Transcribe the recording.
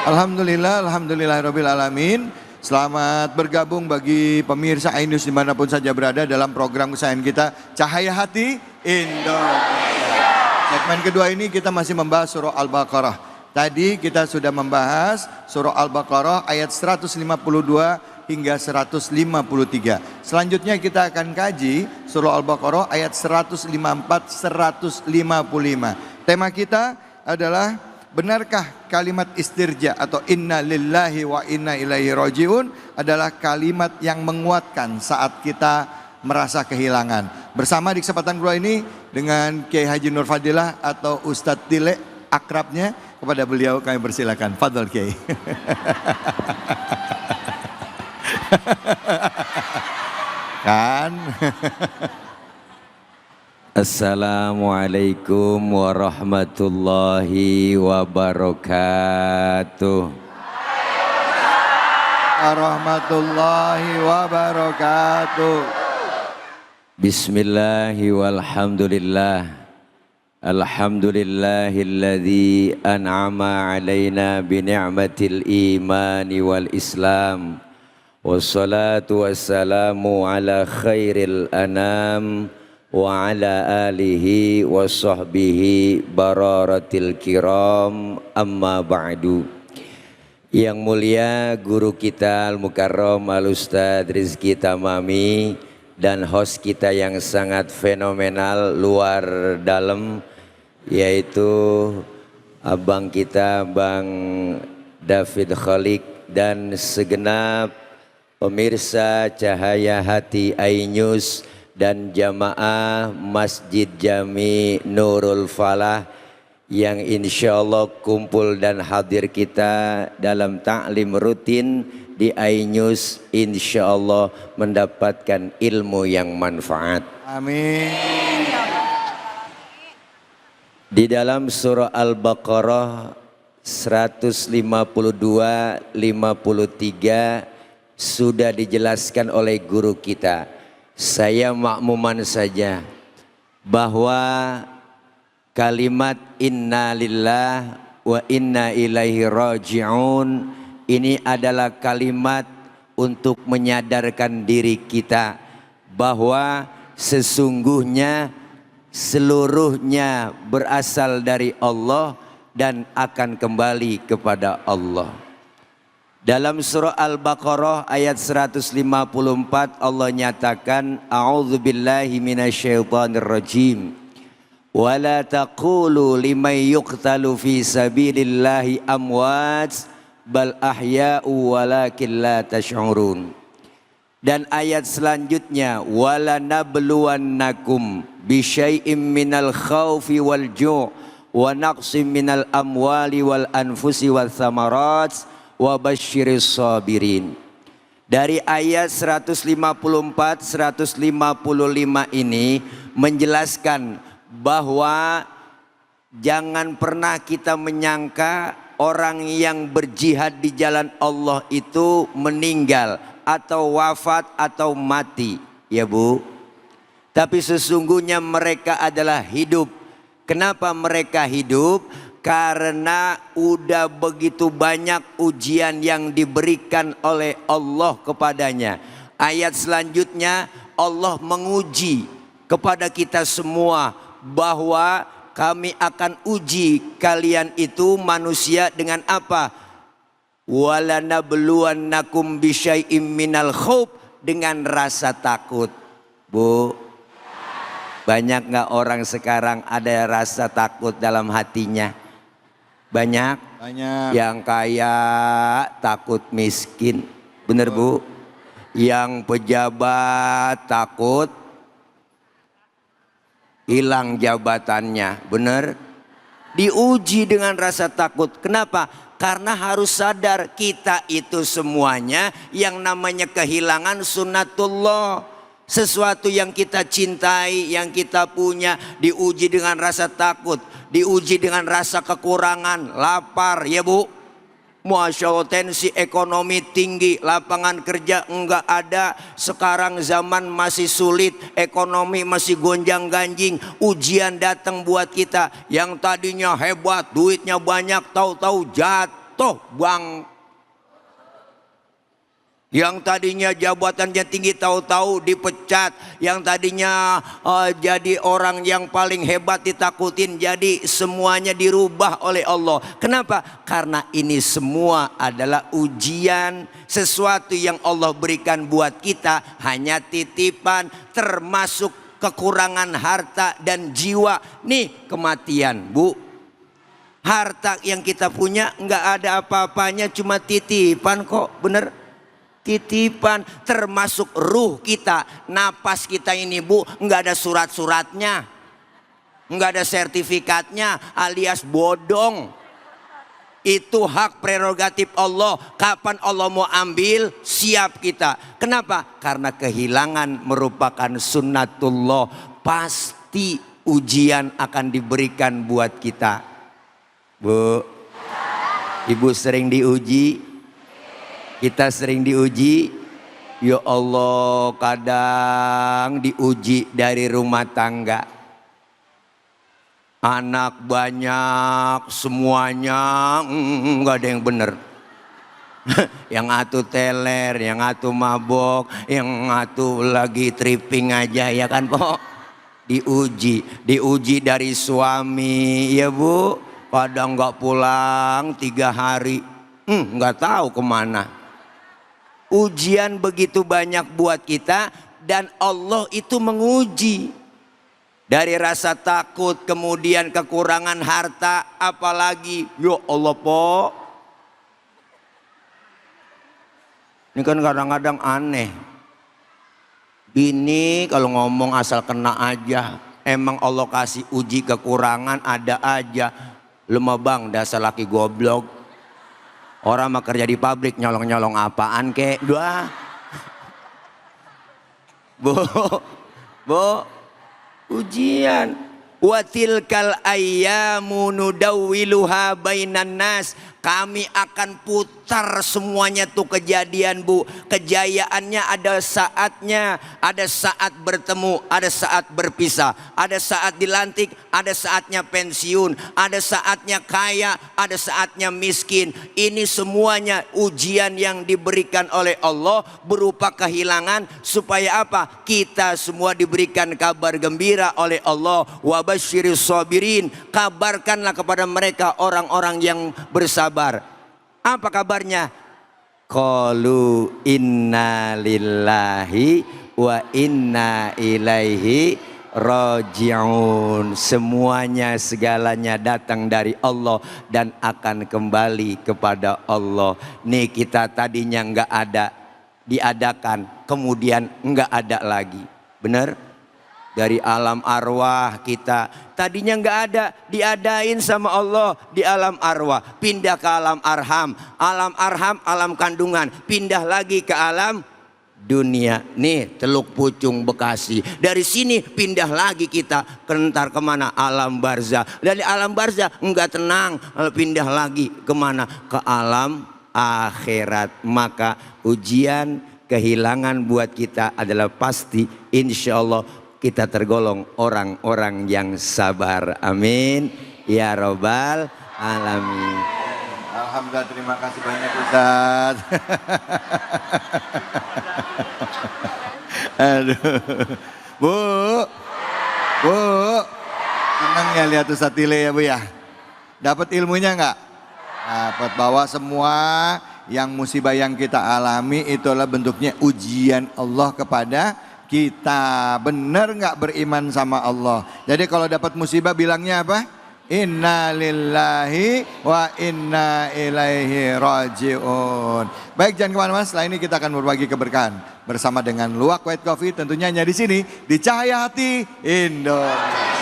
Alhamdulillah, alhamdulillahirabbil alamin. Selamat bergabung bagi pemirsa iNews dimanapun saja berada dalam program kesayangan kita Cahaya Hati Indonesia. Segmen kedua ini kita masih membahas surah Al-Baqarah. Tadi kita sudah membahas surah Al-Baqarah ayat 152 hingga 153. Selanjutnya kita akan kaji surah Al-Baqarah ayat 154-155. Tema kita adalah benarkah kalimat istirja atau inna lillahi wa inna ilaihi rajiun adalah kalimat yang menguatkan saat kita merasa kehilangan. Bersama di kesempatan kedua ini dengan Kiai Haji Nur Fadilah atau Ustadz Tile akrabnya, kepada beliau kami persilakan. Fadhol Kiai. Kan? Assalamualaikum warahmatullahi wabarakatuh. Warahmatullahi wabarakatuh. Bismillahi walhamdulillah. Alhamdulillahilladzi an'ama alaina bini'matil imani wal islam. Wassalatu wassalamu ala khairil anam wa ala alihi wa sahbihi bararatil kiram, amma ba'du. Yang mulia guru kita Al-Mukarram Al-Ustadz Rizky Tamami dan host kita yang sangat fenomenal luar dalam, yaitu abang kita Bang David Khalik dan segenap pemirsa Cahaya Hati iNews dan jamaah Masjid Jami Nurul Falah yang insya Allah kumpul dan hadir kita dalam taklim rutin di iNews, insya Allah mendapatkan ilmu yang manfaat. Amin. Di dalam surah Al-Baqarah 152-53 sudah dijelaskan oleh guru kita. Saya makmuman saja bahwa kalimat inna lillah wa inna ilaihi raji'un ini adalah kalimat untuk menyadarkan diri kita bahwa sesungguhnya seluruhnya berasal dari Allah dan akan kembali kepada Allah. Dalam surah Al-Baqarah ayat 154 Allah nyatakan a'udzubillahi minasyaitonirrajim wala taqulu liman yuqtalu fi sabilillahi amwat bal ahya'u walakin la tash'urun. Dan ayat selanjutnya wala nabluwannakum bisyai'im minal khaufi wal ju' wa naqsim minal amwali wal anfusi wal thamarat wa basyiris sabirin. Dari ayat 154-155 ini menjelaskan bahwa jangan pernah kita menyangka orang yang berjihad di jalan Allah itu meninggal atau wafat atau mati, ya Bu. Tapi sesungguhnya mereka adalah hidup. Kenapa mereka hidup? Karena udah begitu banyak ujian yang diberikan oleh Allah kepadanya. Ayat selanjutnya Allah menguji kepada kita semua bahwa kami akan uji kalian itu manusia dengan apa? Walanabluwannakum bisyai'im minal khauf, dengan rasa takut. Bu, banyak nggak orang sekarang ada rasa takut dalam hatinya? Banyak. Yang kaya takut miskin, bener Bu? Yang pejabat takut hilang jabatannya, bener? Diuji dengan rasa takut. Kenapa? Karena harus sadar kita itu semuanya yang namanya kehilangan sunnatullah. Sesuatu yang kita cintai, yang kita punya diuji dengan rasa takut, diuji dengan rasa kekurangan, lapar, ya Bu. Masya Allah, tensi ekonomi tinggi, lapangan kerja enggak ada. Sekarang zaman masih sulit, ekonomi masih gonjang ganjing. Ujian datang buat kita yang tadinya hebat, duitnya banyak, tahu-tahu jatuh bang. Yang tadinya jabatannya tinggi tahu-tahu dipecat. Yang tadinya jadi orang yang paling hebat ditakutin. Jadi semuanya dirubah oleh Allah. Kenapa? Karena ini semua adalah ujian. Sesuatu yang Allah berikan buat kita hanya titipan. Termasuk kekurangan harta dan jiwa. Nih kematian bu. Harta yang kita punya nggak ada apa-apanya, cuma titipan kok, bener? Titipan, termasuk ruh kita, napas kita ini bu, nggak ada surat-suratnya, nggak ada sertifikatnya, alias bodong. Itu hak prerogatif Allah. Kapan Allah mau ambil, siap kita. Kenapa? Karena kehilangan merupakan sunnatullah. Pasti ujian akan diberikan buat kita. Bu, ibu sering diuji? Kita sering diuji. Ya Allah, kadang diuji dari rumah tangga. Anak banyak, semuanya nggak ada yang bener. Yang atu teler, yang atu mabok, yang atu lagi tripping aja, ya kan kok. Diuji dari suami, ya bu. Kadang nggak pulang 3 hari, nggak tahu kemana. Ujian begitu banyak buat kita, dan Allah itu menguji. Dari rasa takut, kemudian kekurangan harta, apalagi ya Allah po. Ini kan kadang-kadang aneh. Bini kalau ngomong asal kena aja. Emang Allah kasih uji kekurangan ada aja. Lemah bang, dasar laki goblok. Orang mah kerja di pabrik nyolong-nyolong apaan kek? Dua. Bu, ujian. Wa tilkal ayyamu nudawwiluha bainan nas. Kami akan putar semuanya tuh kejadian bu. Kejayaannya ada saatnya. Ada saat bertemu, ada saat berpisah. Ada saat dilantik, ada saatnya pensiun. Ada saatnya kaya, ada saatnya miskin. Ini semuanya ujian yang diberikan oleh Allah berupa kehilangan. Supaya apa? Kita semua diberikan kabar gembira oleh Allah. Wa basyiris sabirin. Kabarkanlah kepada mereka orang-orang yang bersabar. Apa kabarnya? Qalu inna lillahi wa inna ilaihi raji'un. Semuanya segalanya datang dari Allah dan akan kembali kepada Allah. Nih kita tadinya nggak ada, diadakan, kemudian nggak ada lagi. Bener? Dari alam arwah kita tadinya nggak ada, diadain sama Allah di alam arwah. Pindah ke alam arham, alam kandungan, pindah lagi ke alam dunia. Nih Teluk Pucung Bekasi. Dari sini pindah lagi kita kentar kemana? Alam barzah. Dari alam barzah nggak tenang, pindah lagi kemana? Ke alam akhirat. Maka ujian kehilangan buat kita adalah pasti, insya Allah kita tergolong orang-orang yang sabar. Amin ya robbal alamin. Alhamdulillah, terima kasih banyak Ustaz. Aduh. Bu, senang ya lihat Ustaz Tile ya bu ya. Dapat ilmunya nggak? Dapat, bahwa semua yang musibah yang kita alami itulah bentuknya ujian Allah kepada kita. Benar nggak beriman sama Allah? Jadi kalau dapat musibah bilangnya apa? Inna lillahi wa inna ilaihi raji'un. Baik, jangan kemana-mana. Setelah ini kita akan berbagi keberkahan bersama dengan Luwak White Coffee, tentunya hanya di sini di Cahaya Hati Indonesia.